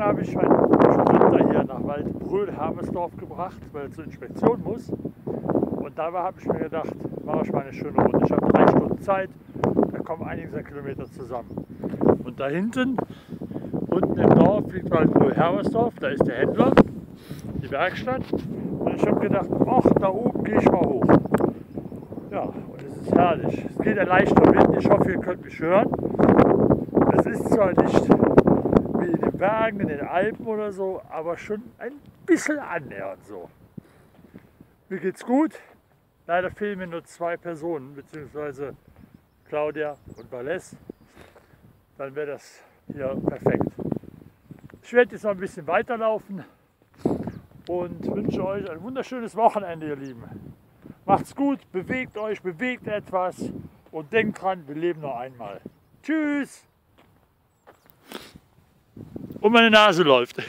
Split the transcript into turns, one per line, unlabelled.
habe ich meinen Sprinter hier nach Waldbröl-Hermesdorf gebracht, weil er zur Inspektion muss. Und dabei habe ich mir gedacht, mache ich mal eine schöne Runde. Ich habe 3 Stunden Zeit, da kommen einiges an Kilometer zusammen. Und da hinten, unten im Dorf, liegt Waldbröl-Hermesdorf, da ist der Händler, die Werkstatt. Und ich habe gedacht, ach, da oben gehe ich mal hoch. Ja, und es ist herrlich. Es geht ein leichter Wind, ich hoffe, ihr könnt mich hören. Es ist zwar nicht wie in den Bergen, in den Alpen oder so, aber schon ein bisschen annähernd so. Mir geht's gut. Leider fehlen mir nur 2 Personen, beziehungsweise Claudia und Valles. Dann wäre das hier perfekt. Ich werde jetzt noch ein bisschen weiterlaufen und wünsche euch ein wunderschönes Wochenende, ihr Lieben. Macht's gut, bewegt euch, bewegt etwas und denkt dran, wir leben nur einmal. Tschüss! Und meine Nase läuft.